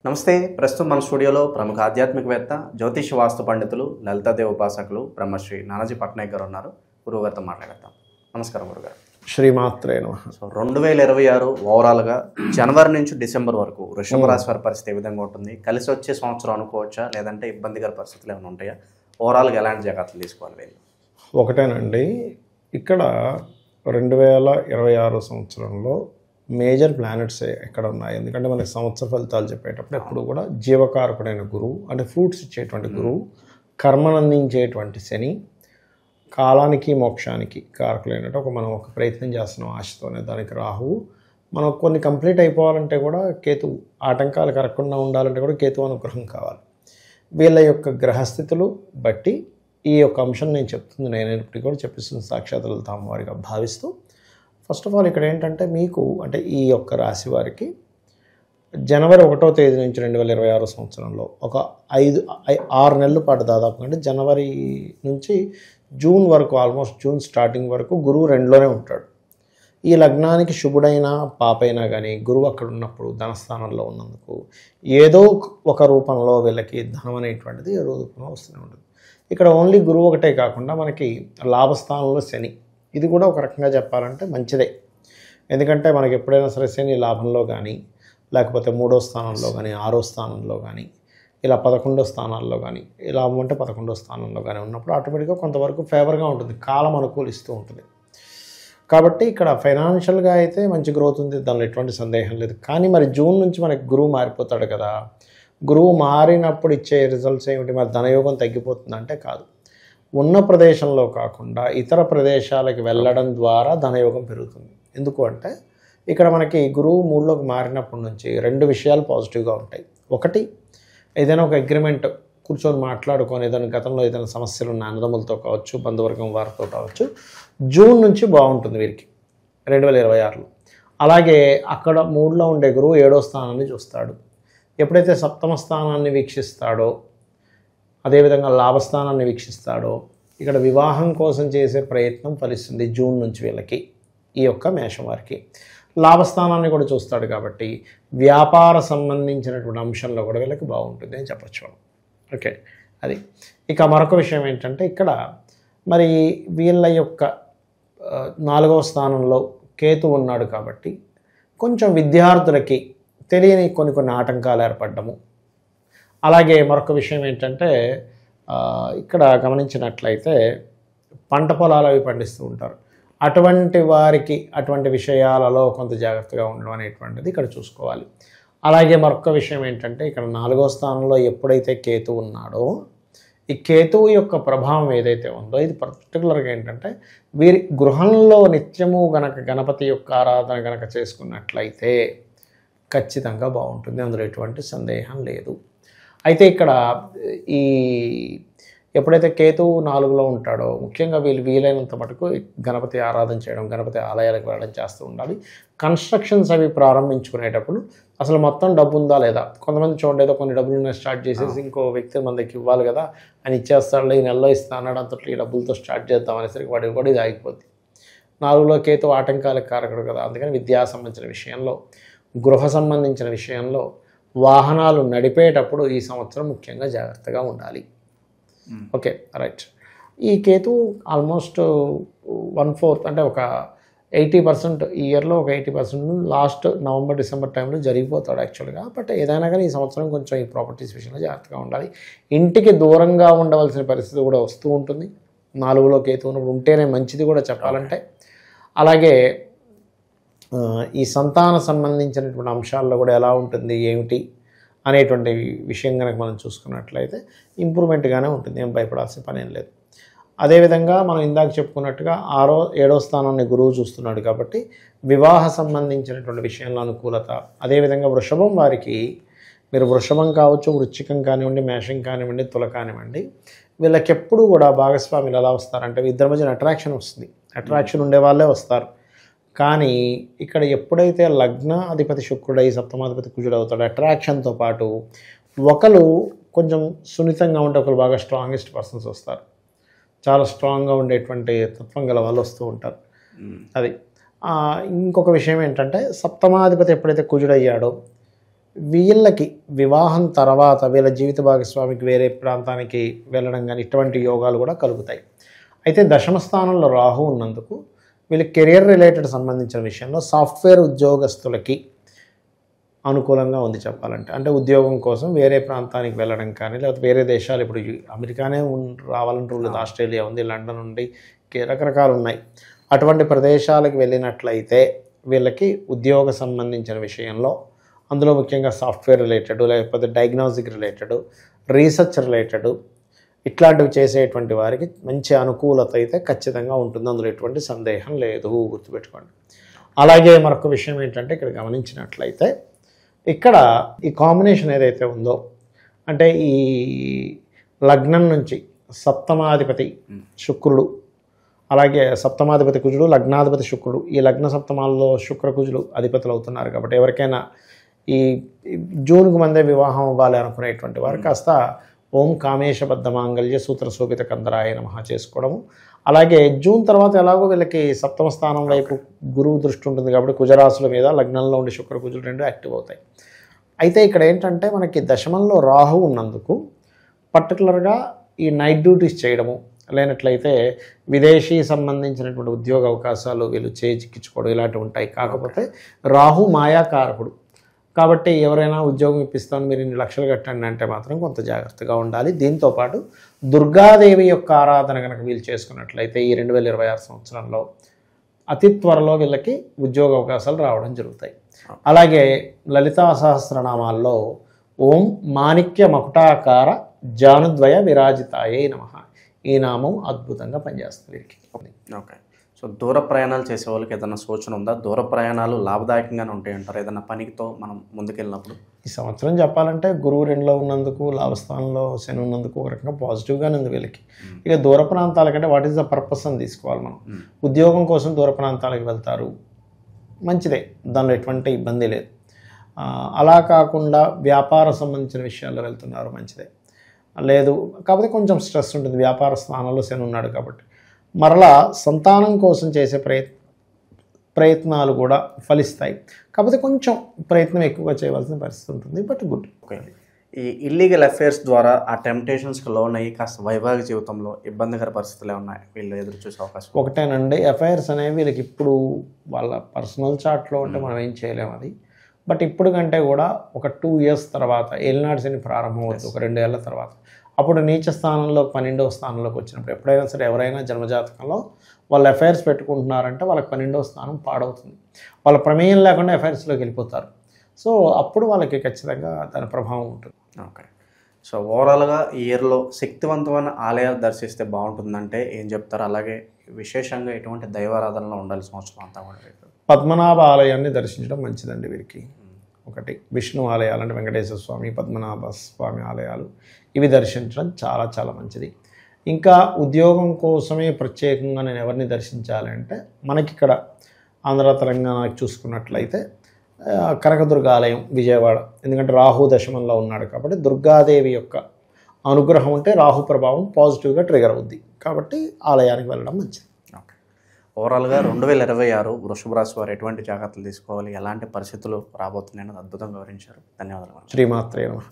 నమస్తే. ప్రస్తుతం మన స్టూడియోలో ప్రముఖ ఆధ్యాత్మికవేత్త, జ్యోతిష వాస్తు పండితులు, లలితాదేవి ఉపాసకులు బ్రహ్మశ్రీ నానాజీ పట్నాయక్ గారు ఉన్నారు. గురువుగారితో మాట్లాడతాం. నమస్కారం గురుగారు. శ్రీమాత్రే నమః. సో 2026 ఓవరాల్గా జనవరి నుంచి డిసెంబర్ వరకు వృషభ రాశి వారి పరిస్థితి ఏ విధంగా ఉంటుంది? కలిసి వచ్చే సంవత్సరం అనుకోవచ్చా, లేదంటే ఇబ్బందికర పరిస్థితులు ఏమైనా ఉంటాయా? ఓవరాల్గా ఎలాంటి జాగ్రత్తలు తీసుకోవాలి వీళ్ళు? ఒకటేనండి, ఇక్కడ 2026 సంవత్సరంలో మేజర్ ప్లానెట్స్ ఎక్కడ ఉన్నాయి? ఎందుకంటే మనకి సంవత్సర ఫలితాలు చెప్పేటప్పుడు ఎప్పుడు కూడా జీవకారకుడైన గురువు, అంటే ఫ్రూట్స్ ఇచ్చేటువంటి గురువు, కర్మనందించేటువంటి శని, కాలానికి మోక్షానికి కారకులైనట్టు మనం ఒక ప్రయత్నం చేస్తున్నాం ఆశతోనే. దానికి రాహువు, మనం కొన్ని కంప్లీట్ అయిపోవాలంటే కూడా కేతువు, ఆటంకాలు కరగకుండా ఉండాలంటే కూడా కేతువు అనుగ్రహం కావాలి. వీళ్ళ యొక్క గ్రహస్థితులు బట్టి ఈ యొక్క అంశం నేను చెప్తుంది, నేను ఇప్పటికీ కూడా చెప్పిస్తుంది సాక్షాత్ లలిత అమ్మవారిగా భావిస్తూ. ఫస్ట్ ఆఫ్ ఆల్ ఇక్కడ ఏంటంటే మీకు అంటే ఈ యొక్క రాశి వారికి జనవరి 1వ తేదీ నుంచి 2026 సంవత్సరంలో ఒక 6 నెలల పాటు దాదాపు, అంటే జనవరి నుంచి జూన్ వరకు, ఆల్మోస్ట్ జూన్ స్టార్టింగ్ వరకు గురువు 2లోనే ఉంటాడు. ఈ లగ్నానికి శుభుడైనా పాపైనా కానీ గురువు అక్కడ ఉన్నప్పుడు ధనస్థానంలో ఉన్నందుకు ఏదో ఒక రూపంలో వీళ్ళకి ధనం అనేటువంటిది ఏదో రూపంలో వస్తూనే ఉంటుంది. ఇక్కడ ఓన్లీ గురువు ఒకటే కాకుండా మనకి లాభస్థానంలో శని, ఇది కూడా ఒక రకంగా చెప్పాలంటే మంచిదే. ఎందుకంటే మనకి ఎప్పుడైనా సరే శని లాభంలో కానీ, లేకపోతే 3వ స్థానంలో కానీ, 6వ స్థానంలో కానీ, ఇలా 11వ స్థానాల్లో కానీ, లాభం అంటే 11వ స్థానంలో కానీ ఉన్నప్పుడు ఆటోమేటిక్గా కొంతవరకు ఫేవర్గా ఉంటుంది, కాలం అనుకూలిస్తూ ఉంటుంది. కాబట్టి ఇక్కడ ఫైనాన్షియల్గా అయితే మంచి గ్రోత్ ఉంది, దానిలో ఎటువంటి సందేహం లేదు. కానీ మరి జూన్ నుంచి మనకి గురువు మారిపోతాడు కదా. గురువు మారినప్పుడు ఇచ్చే రిజల్ట్స్ ఏమిటి? మరి ధనయోగం తగ్గిపోతుందంటే కాదు. ఉన్న ప్రదేశంలో కాకుండా ఇతర ప్రదేశాలకు వెళ్ళడం ద్వారా ధనయోగం పెరుగుతుంది. ఎందుకు అంటే ఇక్కడ మనకి గురువు 3లోకి మారినప్పటి నుంచి 2 విషయాలు పాజిటివ్గా ఉంటాయి. ఒకటి, ఏదైనా ఒక అగ్రిమెంట్ కూర్చొని మాట్లాడుకొని, ఏదైనా గతంలో ఏదైనా సమస్యలు ఉన్న అన్నదమ్ములతో కావచ్చు, బంధువర్గం వారితో కావచ్చు, జూన్ నుంచి బాగుంటుంది వీరికి 2026లో. అలాగే అక్కడ 3లో ఉండే గురువు 7వ స్థానాన్ని చూస్తాడు. ఎప్పుడైతే 7వ స్థానాన్ని వీక్షిస్తాడో, అదేవిధంగా లాభస్థానాన్ని వీక్షిస్తాడో, ఇక్కడ వివాహం కోసం చేసే ప్రయత్నం ఫలిస్తుంది జూన్ నుంచి వీళ్ళకి, ఈ యొక్క మేషం వారికి. లాభస్థానాన్ని కూడా చూస్తాడు కాబట్టి వ్యాపార సంబంధించినటువంటి అంశంలో కూడా వీళ్ళకి బాగుంటుంది అని చెప్పచ్చు. ఓకే, అది. ఇక మరొక విషయం ఏంటంటే ఇక్కడ మరి వీళ్ళ యొక్క 4వ స్థానంలో కేతు ఉన్నాడు కాబట్టి కొంచెం విద్యార్థులకి తెలియని కొన్ని ఆటంకాలు ఏర్పడ్డము. అలాగే మరొక విషయం ఏంటంటే ఇక్కడ గమనించినట్లయితే పంట పొలాలు అవి పండిస్తూ ఉంటారు. అటువంటి వారికి అటువంటి విషయాలలో కొంత జాగ్రత్తగా ఉండడం అనేటువంటిది ఇక్కడ చూసుకోవాలి. అలాగే మరొక విషయం ఏంటంటే ఇక్కడ 4వ స్థానంలో ఎప్పుడైతే కేతు ఉన్నాడో, ఈ కేతువు యొక్క ప్రభావం ఏదైతే ఉందో ఇది పర్టికులర్గా ఏంటంటే వీరి గృహంలో నిత్యము గనక గణపతి యొక్క ఆరాధన గనక చేసుకున్నట్లయితే ఖచ్చితంగా బాగుంటుంది, అందులో ఎటువంటి సందేహం లేదు. అయితే ఇక్కడ ఈ ఎప్పుడైతే కేతువు 4లో ఉంటాడో ముఖ్యంగా వీలైనంత మటుకు గణపతి ఆరాధన చేయడం, గణపతి ఆలయాలకు వెళ్ళడం చేస్తూ ఉండాలి. కన్స్ట్రక్షన్స్ అవి ప్రారంభించుకునేటప్పుడు అసలు మొత్తం డబ్బు ఉందా లేదా, కొంతమంది చూడండి ఏదో కొన్ని డబ్బులు స్టార్ట్ చేసేసి ఇంకో వ్యక్తి మన దగ్గరికి ఇవ్వాలి కదా అని ఇచ్చేస్తాడు, ఈ నెలలో ఇస్తా అన్నాడు, అంతట్లో ఈ డబ్బులతో స్టార్ట్ చేద్దాం అనేసరికి వాడికి కూడా ఇది ఆగిపోద్ది. 4లో కేతు ఆటంకాలకు కారకుడు కదా. అందుకని విద్యా సంబంధించిన విషయంలో, గృహ సంబంధించిన విషయంలో, వాహనాలు నడిపేటప్పుడు ఈ సంవత్సరం ముఖ్యంగా జాగ్రత్తగా ఉండాలి. Okay, right. ఈ కేతు ఆల్మోస్ట్ 1/4 అంటే ఒక 80% ఈ ఇయర్లో ఒక 80% లాస్ట్ నవంబర్ డిసెంబర్ టైంలో జరిగిపోతాడు యాక్చువల్గా. బట్ ఏదైనా కానీ ఈ సంవత్సరం కొంచెం ఈ ప్రాపర్టీస్ విషయంలో జాగ్రత్తగా ఉండాలి. ఇంటికి దూరంగా ఉండవలసిన పరిస్థితి కూడా వస్తూ ఉంటుంది 4లో కేతు ఉన్నప్పుడు, ఉంటేనే మంచిది కూడా చెప్పాలంటే. అలాగే ఈ సంతాన సంబంధించినటువంటి అంశాల్లో కూడా ఎలా ఉంటుంది ఏమిటి అనేటువంటి విషయం కనుక మనం చూసుకున్నట్లయితే ఇంప్రూవ్మెంట్గానే ఉంటుంది, ఏం భయపడాల్సిన పని ఏం లేదు. అదేవిధంగా మనం ఇందాక చెప్పుకున్నట్టుగా 7వ స్థానాన్ని గురువు చూస్తున్నాడు కాబట్టి వివాహ సంబంధించినటువంటి విషయంలో అనుకూలత. అదేవిధంగా వృషభం వారికి, మీరు వృషభం కావచ్చు, వృశ్చికం కానివ్వండి, మేషం కానివ్వండి, తుల కానివ్వండి, వీళ్ళకి ఎప్పుడు కూడా భాగస్వాములు ఎలా వస్తారంటే ఇద్దరి మధ్యన అట్రాక్షన్ వస్తుంది, అట్రాక్షన్ ఉండే వాళ్ళే వస్తారు. కానీ ఇక్కడ ఎప్పుడైతే లగ్న అధిపతి శుక్రుడై 7వ కుజుడు అవుతాడు, అట్రాక్షన్తో పాటు ఒకరు కొంచెం సున్నితంగా ఉంటే ఒకరు బాగా స్ట్రాంగెస్ట్ పర్సన్స్ వస్తారు, చాలా స్ట్రాంగ్గా ఉండేటువంటి తత్వం గల వాళ్ళు వస్తూ ఉంటారు. అది ఇంకొక విషయం ఏంటంటే 7వ అధిపతి ఎప్పుడైతే కుజుడయ్యాడో వీళ్ళకి వివాహం తర్వాత వీళ్ళ జీవిత భాగస్వామికి వేరే ప్రాంతానికి వెళ్ళడం కానీ ఇటువంటి యోగాలు కూడా కలుగుతాయి. అయితే దశమ స్థానంలో రాహు ఉన్నందుకు వీళ్ళకి కెరియర్ రిలేటెడ్ సంబంధించిన విషయంలో సాఫ్ట్వేర్ ఉద్యోగస్తులకి అనుకూలంగా ఉంది చెప్పాలంటే. అంటే ఉద్యోగం కోసం వేరే ప్రాంతానికి వెళ్ళడం కానీ, లేకపోతే వేరే దేశాలు, ఇప్పుడు అమెరికానే రావాలని రూల్ లేదు, ఆస్ట్రేలియా ఉంది, లండన్ ఉంది, రకరకాలు ఉన్నాయి. అటువంటి ప్రదేశాలకు వెళ్ళినట్లయితే వీళ్ళకి ఉద్యోగ సంబంధించిన విషయంలో, అందులో ముఖ్యంగా సాఫ్ట్వేర్ రిలేటెడ్, లేకపోతే డయాగ్నోస్టిక్ రిలేటెడ్, రీసెర్చ్ రిలేటెడ్ ఇట్లాంటివి చేసేటువంటి వారికి మంచి అనుకూలత అయితే ఖచ్చితంగా ఉంటుంది. అందులో ఎటువంటి సందేహం లేదు, గుర్తుపెట్టుకోండి. అలాగే మరొక విషయం ఏంటంటే, ఇక్కడ గమనించినట్లయితే ఇక్కడ ఈ కాంబినేషన్ ఏదైతే ఉందో, అంటే ఈ లగ్నం నుంచి సప్తమాధిపతి శుక్రుడు, అలాగే సప్తమాధిపతి కుజుడు, లగ్నాధిపతి శుక్రుడు, ఈ లగ్న సప్తమాల్లో శుక్ర కుజులు అధిపతులు అవుతున్నారు. కాబట్టి ఎవరికైనా ఈ జూన్కు మందే వివాహం అవ్వాలి అనుకునేటువంటి వారు కాస్త ఓం కామేశబద్ధ మాంగళ్య సూత్ర శోభిత కందరాయ నమః చేసుకోవడము. అలాగే జూన్ తర్వాత ఎలాగో వీళ్ళకి సప్తమ స్థానం వైపు గురువు దృష్టి ఉంటుంది కాబట్టి కుజరాశుల మీద లగ్నంలో ఉండి శుక్ర కుజులు రెండు యాక్టివ్ అవుతాయి. అయితే ఇక్కడ ఏంటంటే మనకి దశమంలో రాహు ఉన్నందుకు పర్టికులర్గా ఈ నైట్ డ్యూటీస్ చేయడము, లేనట్లయితే విదేశీ సంబంధించినటువంటి ఉద్యోగ అవకాశాలు వీళ్ళు చేజిక్కించుకోవడం ఇలాంటివి ఉంటాయి. కాకపోతే రాహు మాయాకారకుడు కాబట్టి ఎవరైనా ఉద్యోగం ఇప్పిస్తాను మీరు ఇన్ని లక్షలు కట్టండి అంటే మాత్రం కొంత జాగ్రత్తగా ఉండాలి. దీంతోపాటు దుర్గాదేవి యొక్క ఆరాధన కనుక వీళ్ళు చేసుకున్నట్లయితే ఈ 2026 సంవత్సరంలో అతి త్వరలో వీళ్ళకి ఉద్యోగ అవకాశాలు రావడం జరుగుతాయి. అలాగే లలితా సహస్రనామాల్లో ఓం మాణిక్య మకుటాకార జానుద్వయ విరాజితాయే నమః, ఈ నామం అద్భుతంగా పనిచేస్తుంది వీరికి. ఓకే. సో దూర ప్రయాణాలు చేసే వాళ్ళకి ఏదైనా సూచన ఉందా? దూర ప్రయాణాలు లాభదాయకంగానే ఉంటాయి అంటారు ఏదైనా పనితో మనం ముందుకెళ్ళినప్పుడు? ఈ సంవత్సరం చెప్పాలంటే గురువు 2లో ఉన్నందుకు, లాభస్థానంలో శని ఉన్నందుకు ఒక రకంగా పాజిటివ్గానే ఉంది వీళ్ళకి. ఇక దూర ప్రాంతాల కంటే వాట్ ఈస్ ద పర్పస్ అని తీసుకోవాలి మనం. ఉద్యోగం కోసం దూర ప్రాంతాలకు వెళ్తారు, మంచిదే, దానిలో ఎటువంటి ఇబ్బంది లేదు. అలా కాకుండా వ్యాపార సంబంధించిన విషయాల్లో వెళ్తున్నారు, మంచిదే. లేదు కాకపోతే కొంచెం స్ట్రెస్ ఉంటుంది, వ్యాపార స్థానంలో శని ఉన్నాడు కాబట్టి. మరలా సంతానం కోసం చేసే ప్రయత్నాలు కూడా ఫలిస్తాయి, కాకపోతే కొంచెం ప్రయత్నం ఎక్కువగా చేయవలసిన పరిస్థితి ఉంటుంది. But good. ఓకే. ఈ ఇల్లీగల్ అఫైర్స్ ద్వారా ఆ టెంప్టేషన్స్కి లోన్ అయ్యి కాస్త వైవాహిక జీవితంలో ఇబ్బందికర పరిస్థితులు ఉన్నాయి వీళ్ళు ఎదురు చూసే అవకాశం? ఒకటేనండి, అఫైర్స్ అనేవి వీళ్ళకి ఇప్పుడు వాళ్ళ పర్సనల్ చార్ట్లో ఉంటే మనం ఏం చేయలేము అది. బట్ ఇప్పుడు కంటే కూడా ఒక 2 years తర్వాత ఏలినాడు శని ప్రారంభం అవుతుంది, ఒక 2 ఏళ్ల తర్వాత. అప్పుడు నీచ స్థానంలో 12వ స్థానంలోకి వచ్చినప్పుడు ఎప్పుడైనా సరే ఎవరైనా జన్మజాతకంలో వాళ్ళు అఫైర్స్ పెట్టుకుంటున్నారంటే వాళ్ళకి 12వ స్థానం పాడవుతుంది, వాళ్ళ ప్రమేయం లేకుండా అఫైర్స్లోకి వెళ్ళిపోతారు. సో అప్పుడు వాళ్ళకి ఖచ్చితంగా దాని ప్రభావం ఉంటుంది. ఓకే. సో ఓవరాల్గా ఈ ఇయర్లో శక్తివంతమైన ఆలయాలు దర్శిస్తే బాగుంటుందంటే ఏం చెప్తారు? అలాగే విశేషంగా ఎటువంటి దైవారాధనలో ఉండాలి సంవత్సరం అంతా కూడా? పద్మనాభ ఆలయాన్ని దర్శించడం మంచిదండి వీరికి. ఒకటి విష్ణు ఆలయాలు అంటే వెంకటేశ్వర స్వామి, పద్మనాభ స్వామి ఆలయాలు, ఇవి దర్శించడం చాలా చాలా మంచిది. ఇంకా ఉద్యోగం కోసమే ప్రత్యేకంగా నేను ఎవరిని దర్శించాలి అంటే మనకి ఇక్కడ ఆంధ్ర తెలంగాణకి చూసుకున్నట్లయితే కనకదుర్గ ఆలయం విజయవాడ, ఎందుకంటే రాహు దశమంలో ఉన్నాడు కాబట్టి దుర్గాదేవి యొక్క అనుగ్రహం ఉంటే రాహు ప్రభావం పాజిటివ్గా ట్రిగర్ అవుద్ది, కాబట్టి ఆలయానికి వెళ్ళడం మంచిది. ఓకే. ఓవరాల్గా 2026 వృషభ రాశి వారు ఎటువంటి జాగ్రత్తలు తీసుకోవాలి, ఎలాంటి పరిస్థితులు రాబోతున్నాయని అద్భుతంగా వివరించారు. ధన్యవాదాలు. శ్రీమాత్రే నమః.